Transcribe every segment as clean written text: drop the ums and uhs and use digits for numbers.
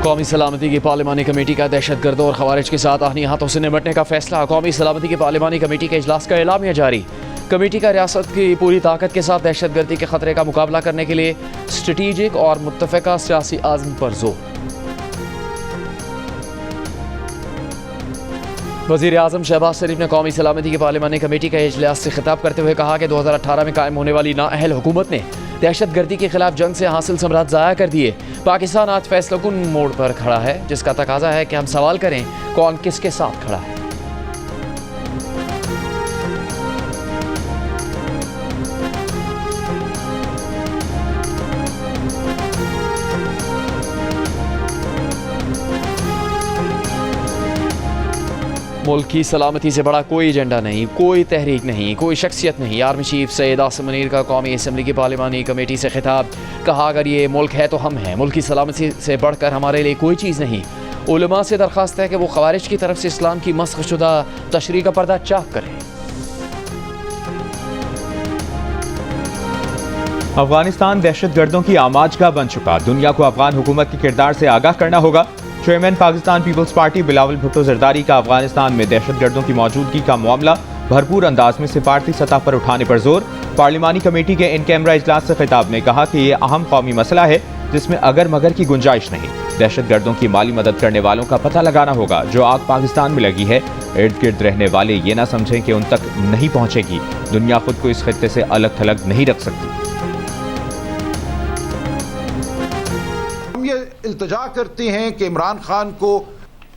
قومی سلامتی کی پارلیمانی کمیٹی کا دہشت گردوں اور خوارج کے ساتھ آہنی ہاتھوں سے نمٹنے کا فیصلہ۔ قومی سلامتی کی پارلیمانی کمیٹی کے اجلاس کا اعلامیہ جاری۔ کمیٹی کا ریاست کی پوری طاقت کے ساتھ دہشت گردی کے خطرے کا مقابلہ کرنے کے لیے اسٹریٹجک اور متفقہ سیاسی عزم پر زور۔ وزیر اعظم شہباز شریف نے قومی سلامتی کی پارلیمانی کمیٹی کے اجلاس سے خطاب کرتے ہوئے کہا کہ 2018 میں قائم ہونے والی نااہل حکومت نے دہشت گردی کے خلاف جنگ سے حاصل ثمرات ضائع کر دیے۔ پاکستان آج فیصلہ کن موڑ پر کھڑا ہے، جس کا تقاضا ہے کہ ہم سوال کریں کون کس کے ساتھ کھڑا ہے۔ ملک کی سلامتی سے بڑا کوئی ایجنڈا نہیں، کوئی تحریک نہیں، کوئی شخصیت نہیں۔ آرمی چیف سید عاصم منیر کا قومی اسمبلی کی پارلیمانی کمیٹی سے خطاب۔ کہا اگر یہ ملک ہے تو ہم ہیں، ملک کی سلامتی سے بڑھ کر ہمارے لیے کوئی چیز نہیں۔ علماء سے درخواست ہے کہ وہ خوارج کی طرف سے اسلام کی مسخ شدہ تشریح کا پردہ چاک کریں۔ افغانستان دہشت گردوں کی آماج گاہ بن چکا، دنیا کو افغان حکومت کے کردار سے آگاہ کرنا ہوگا۔ چیئرمین پاکستان پیپلز پارٹی بلاول بھٹو زرداری کا افغانستان میں دہشت گردوں کی موجودگی کا معاملہ بھرپور انداز میں سفارتی سطح پر اٹھانے پر زور۔ پارلیمانی کمیٹی کے ان کیمرہ اجلاس سے خطاب میں کہا کہ یہ اہم قومی مسئلہ ہے جس میں اگر مگر کی گنجائش نہیں۔ دہشت گردوں کی مالی مدد کرنے والوں کا پتہ لگانا ہوگا۔ جو آگ پاکستان میں لگی ہے، ارد گرد رہنے والے یہ نہ سمجھیں کہ ان تک نہیں پہنچے گی۔ دنیا خود کو اس خطے سے الگ تھلگ نہیں رکھ سکتی۔ ہم یہ التجا کرتے ہیں کہ عمران خان کو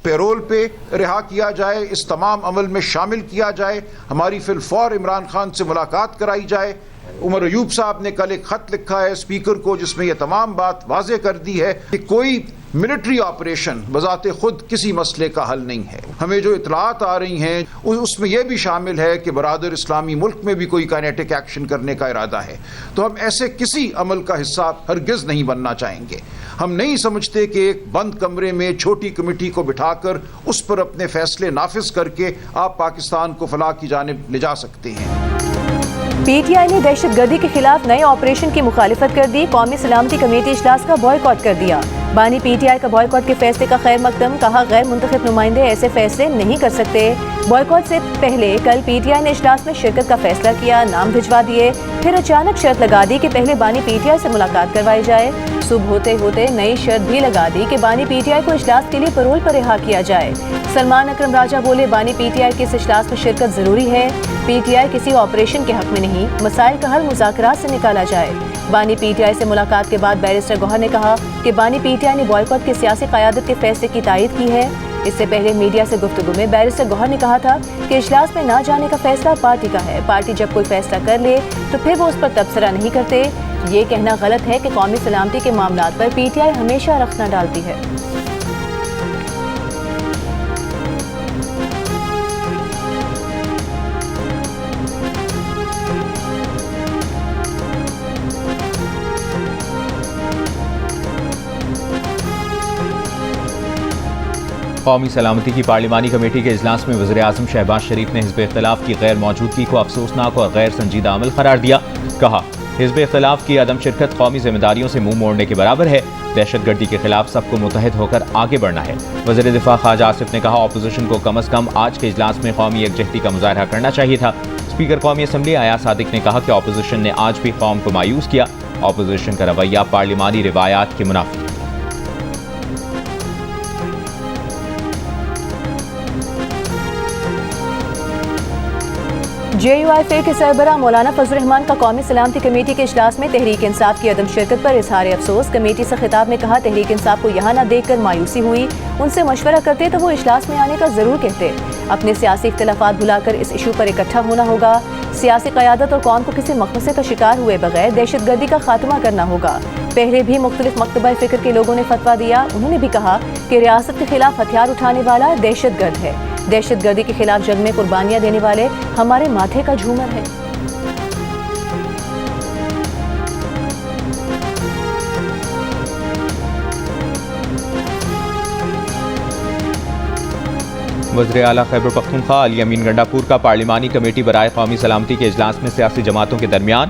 پیرول پہ رہا کیا جائے، اس تمام عمل میں شامل کیا جائے، ہماری فی الفور عمران خان سے ملاقات کرائی جائے۔ عمر ایوب صاحب نے کل ایک خط لکھا ہے اسپیکر کو جس میں یہ تمام بات واضح کر دی ہے کہ کوئی ملٹری آپریشن بذات خود کسی مسئلے کا حل نہیں ہے۔ ہمیں جو اطلاعات آ رہی ہیں اس میں یہ بھی شامل ہے کہ برادر اسلامی ملک میں بھی کوئی کائنیٹک ایکشن کرنے کا ارادہ ہے، تو ہم ایسے کسی عمل کا حصہ ہرگز نہیں بننا چاہیں گے۔ ہم نہیں سمجھتے کہ ایک بند کمرے میں چھوٹی کمیٹی کو بٹھا کر اس پر اپنے فیصلے نافذ کر کے آپ پاکستان کو فلاح کی جانب لے جا سکتے ہیں۔ پی ٹی آئی نے دہشت گردی کے خلاف نئے آپریشن کی مخالفت کر دی، قومی سلامتی کمیٹی اجلاس کا بائیکاٹ کر دیا۔ بانی پی ٹی آئی کا بائیکاٹ کے فیصلے کا خیر مقدم، کہا غیر منتخب نمائندے ایسے فیصلے نہیں کر سکتے۔ بائیکاٹ سے پہلے کل پی ٹی آئی نے اجلاس میں شرکت کا فیصلہ کیا، نام بھجوا دیے، پھر اچانک شرط لگا دی کہ پہلے بانی پی ٹی آئی سے ملاقات کروائی جائے۔ صبح ہوتے ہوتے نئی شرط بھی لگا دی کہ بانی پی ٹی آئی کو اجلاس کے لیے پیرول پر رہا کیا جائے۔ سلمان اکرم راجہ بولے بانی پی ٹی آئی کے اس اجلاس میں شرکت ضروری ہے، پی ٹی آئی کسی آپریشن کے حق میں نہیں، مسائل کا حل مذاکرات سے نکالا جائے۔ بانی پی ٹی آئی سے ملاقات کے بعد بیرسٹر گوہر نے کہا کہ بانی پی ٹی آئی نے بائیکاٹ کی سیاسی قیادت کے فیصلے کی تائید کی ہے۔ اس سے پہلے میڈیا سے گفتگو میں بیرسٹر گوہر نے کہا تھا کہ اجلاس میں نہ جانے کا فیصلہ پارٹی کا ہے، پارٹی جب کوئی فیصلہ کر لے تو پھر وہ اس پر تبصرہ نہیں کرتے۔ یہ کہنا غلط ہے کہ قومی سلامتی کے معاملات پر پی ٹی آئی ہمیشہ رخ نہ ڈالتی ہے۔ قومی سلامتی کی پارلیمانی کمیٹی کے اجلاس میں وزیر اعظم شہباز شریف نے حزب اختلاف کی غیر موجودگی کو افسوسناک اور غیر سنجیدہ عمل قرار دیا۔ کہا حزب اختلاف کی عدم شرکت قومی ذمہ داریوں سے منہ موڑنے کے برابر ہے۔ دہشت گردی کے خلاف سب کو متحد ہو کر آگے بڑھنا ہے۔ وزیر دفاع خواجہ آصف نے کہا اپوزیشن کو کم از کم آج کے اجلاس میں قومی یکجہتی کا مظاہرہ کرنا چاہیے تھا۔ اسپیکر قومی اسمبلی ایاز صادق نے کہا کہ اپوزیشن نے آج بھی قوم کو مایوس کیا۔ اپوزیشن کا رویہ پارلیمانی روایات کے منافی۔ جے یو آئی فے کے سربراہ مولانا فضل الرحمان کا قومی سلامتی کمیٹی کے اجلاس میں تحریک انصاف کی عدم شرکت پر اظہار افسوس۔ کمیٹی سے خطاب میں کہا تحریک انصاف کو یہاں نہ دیکھ کر مایوسی ہوئی، ان سے مشورہ کرتے تو وہ اجلاس میں آنے کا ضرور کہتے۔ اپنے سیاسی اختلافات بھلا کر اس ایشو پر اکٹھا ہونا ہوگا۔ سیاسی قیادت اور قوم کو کسی مخمصے کا شکار ہوئے بغیر دہشت گردی کا خاتمہ کرنا ہوگا۔ پہلے بھی مختلف مکتبہ فکر کے لوگوں نے فتویٰ دیا، انہوں نے بھی کہا کہ ریاست کے خلاف ہتھیار اٹھانے والا دہشت گرد ہے۔ دہشت گردی کے خلاف جنگ میں قربانیاں دینے والے ہمارے ماتھے کا جھومر ہے۔ وزیر اعلیٰ خیبر پختونخوا علی امین گنڈاپور کا پارلیمانی کمیٹی برائے قومی سلامتی کے اجلاس میں سیاسی جماعتوں کے درمیان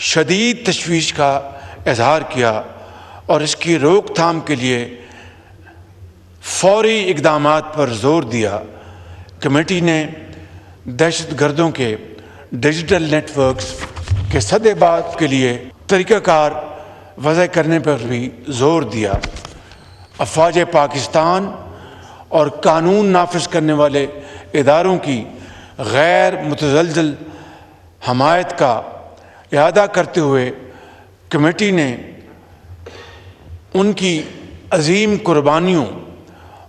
شدید تشویش کا اظہار کیا اور اس کی روک تھام کے لیے فوری اقدامات پر زور دیا۔ کمیٹی نے دہشت گردوں کے ڈیجیٹل نیٹ ورکس کے سدِ بات کے لیے طریقہ کار وضع کرنے پر بھی زور دیا۔ افواج پاکستان اور قانون نافذ کرنے والے اداروں کی غیر متزلزل حمایت کا اعادہ کرتے ہوئے کمیٹی نے ان کی عظیم قربانیوں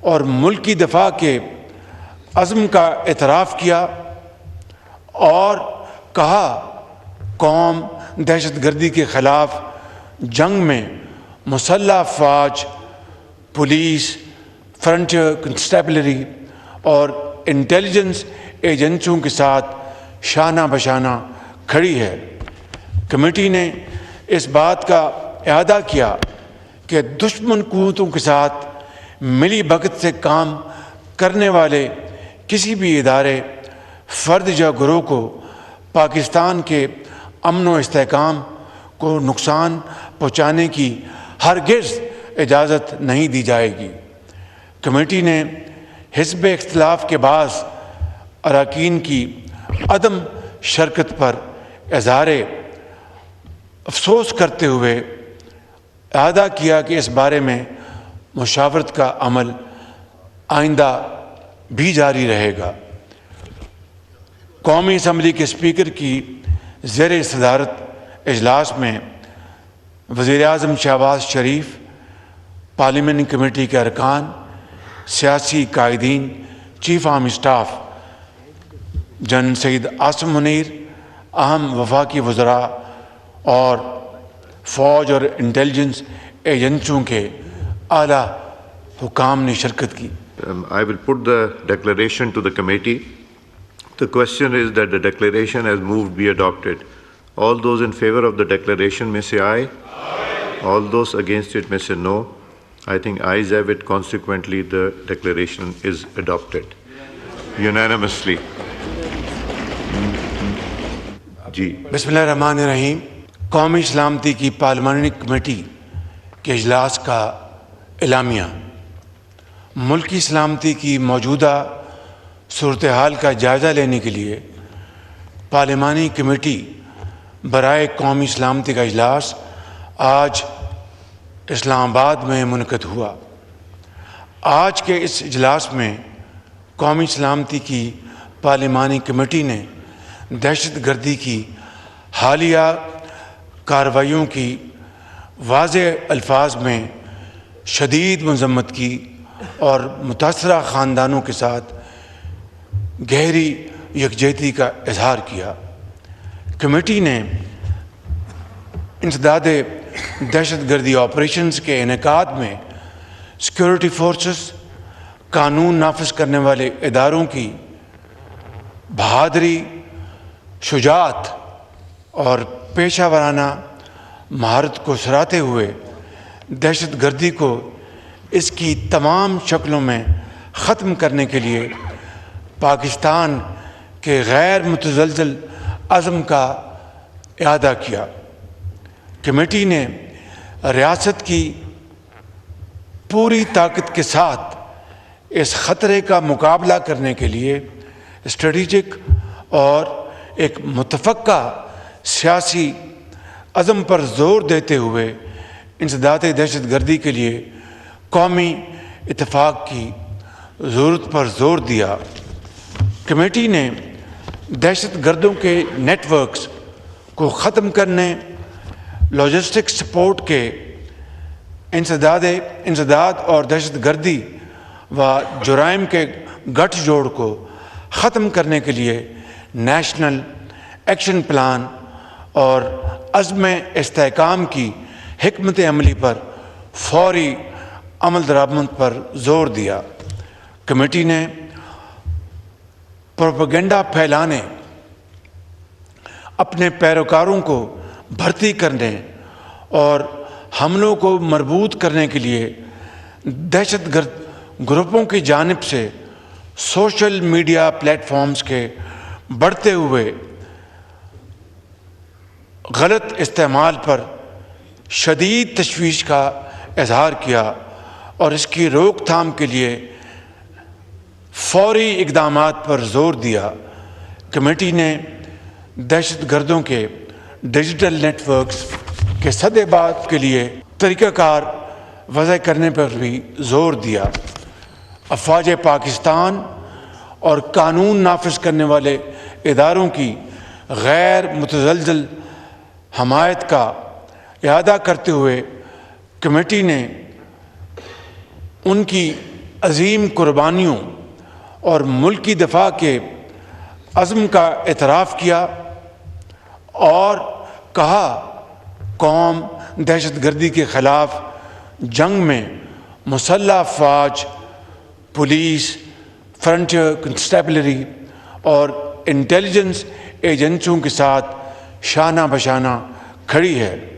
اور ملکی دفاع کے عزم کا اعتراف کیا اور کہا قوم دہشت گردی کے خلاف جنگ میں مسلح افواج، پولیس، فرنٹیئر کنسٹیبلری اور انٹیلیجنس ایجنسیوں کے ساتھ شانہ بشانہ کھڑی ہے۔ کمیٹی نے اس بات کا اعادہ کیا کہ دشمن قوتوں کے ساتھ ملی بھگت سے کام کرنے والے کسی بھی ادارے، فرد یا گروہ کو پاکستان کے امن و استحکام کو نقصان پہنچانے کی ہرگز اجازت نہیں دی جائے گی۔ کمیٹی نے حزب اختلاف کے بعض اراکین کی عدم شرکت پر اظہار افسوس کرتے ہوئے اعادہ کیا کہ اس بارے میں مشاورت کا عمل آئندہ بھی جاری رہے گا۔ قومی اسمبلی کے اسپیکر کی زیر صدارت اجلاس میں وزیر اعظم شہباز شریف، پارلیمنٹ کمیٹی کے ارکان، سیاسی قائدین، chief army staff general Syed Asim Munir, اہم وفاقی وزراء اور فوج اور انٹیلیجنس ایجنسیوں کے اعلیٰ حکام نے شرکت کی۔ I will put the declaration to the committee. The question is that the declaration as moved be adopted. All those in favor of the declaration may say aye. All those against it may say no. I think ayes have it. Consequently, the declaration is adopted unanimously. جی بسم اللہ الرحمن الرحیم۔ قومی سلامتی کی پارلیمانی committee کے اجلاس کا اعلامیہ۔ ملکی سلامتی کی موجودہ صورتحال کا جائزہ لینے کے لیے پارلیمانی کمیٹی برائے قومی سلامتی کا اجلاس آج اسلام آباد میں منعقد ہوا۔ آج کے اس اجلاس میں قومی سلامتی کی پارلیمانی کمیٹی نے دہشت گردی کی حالیہ کارروائیوں کی واضح الفاظ میں شدید مذمت کی اور متاثرہ خاندانوں کے ساتھ گہری یکجہتی کا اظہار کیا۔ کمیٹی نے انسداد دہشت گردی آپریشنز کے انعقاد میں سیکورٹی فورسز، قانون نافذ کرنے والے اداروں کی بہادری، شجاعت اور پیشہ ورانہ مہارت کو سراہتے ہوئے دہشت گردی کو اس کی تمام شکلوں میں ختم کرنے کے لیے پاکستان کے غیر متزلزل عزم کا اعادہ کیا۔ کمیٹی نے ریاست کی پوری طاقت کے ساتھ اس خطرے کا مقابلہ کرنے کے لیے اسٹریٹجک اور ایک متفقہ سیاسی عزم پر زور دیتے ہوئے انسداد دہشت گردی کے لیے قومی اتفاق کی ضرورت پر زور دیا۔ کمیٹی نے دہشت گردوں کے نیٹ ورکس کو ختم کرنے، لاجسٹک سپورٹ کے انسداد اور دہشت گردی و جرائم کے گٹھ جوڑ کو ختم کرنے کے لیے نیشنل ایکشن پلان اور عزم استحکام کی حکمت عملی پر فوری عمل درآمد پر زور دیا۔ کمیٹی نے پروپیگنڈا پھیلانے، اپنے پیروکاروں کو بھرتی کرنے اور حملوں کو مربوط کرنے کے لیے دہشت گرد گروپوں کی جانب سے سوشل میڈیا پلیٹ فارمز کے بڑھتے ہوئے غلط استعمال پر شدید تشویش کا اظہار کیا اور اس کی روک تھام کے لیے فوری اقدامات پر زور دیا۔ کمیٹی نے دہشت گردوں کے ڈیجیٹل نیٹ ورکس کے سدِ بات کے لیے طریقہ کار وضع کرنے پر بھی زور دیا۔ افواج پاکستان اور قانون نافذ کرنے والے اداروں کی غیر متزلزل حمایت کا اعادہ کرتے ہوئے کمیٹی نے ان کی عظیم قربانیوں اور ملکی دفاع کے عزم کا اعتراف کیا اور کہا قوم دہشت گردی کے خلاف جنگ میں مسلح افواج، پولیس، فرنٹیئر کنسٹیبلری اور انٹیلیجنس ایجنسیوں کے ساتھ شانہ بشانہ کھڑی ہے۔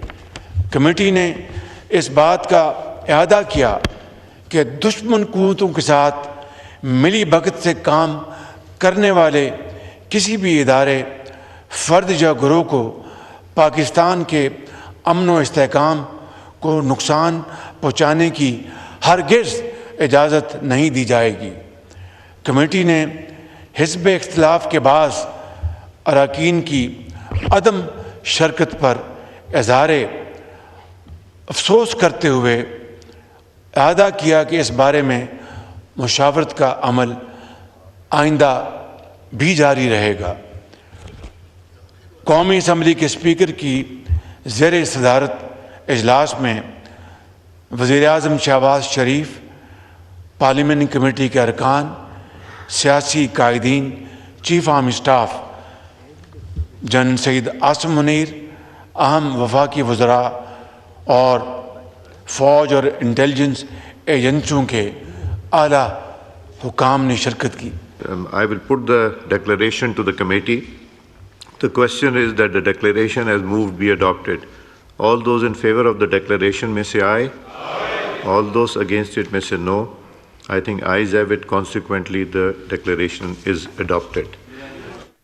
کمیٹی نے اس بات کا اعادہ کیا کہ دشمن قوتوں کے ساتھ ملی بھگت سے کام کرنے والے کسی بھی ادارے، فرد یا گروہ کو پاکستان کے امن و استحکام کو نقصان پہنچانے کی ہرگز اجازت نہیں دی جائے گی۔ کمیٹی نے حزب اختلاف کے بعض اراکین کی عدم شرکت پر اظہار افسوس کرتے ہوئے اعادہ کیا کہ اس بارے میں مشاورت کا عمل آئندہ بھی جاری رہے گا۔ قومی اسمبلی کے اسپیکر کی زیر صدارت اجلاس میں وزیر اعظم شہباز شریف، پارلیمنٹ کمیٹی کے ارکان، سیاسی قائدین، chief army staff general Syed Asim Munir, اہم وفاقی وزراء اور فوج اور انٹیلیجنس ایجنسیوں کے اعلیٰ حکام نے شرکت کی۔ I will put the declaration to the committee. The question is that the declaration as moved be adopted. All those in favor of the declaration may say aye. Aye. All those against it may say no. I think ayes have it. Consequently, the declaration is adopted.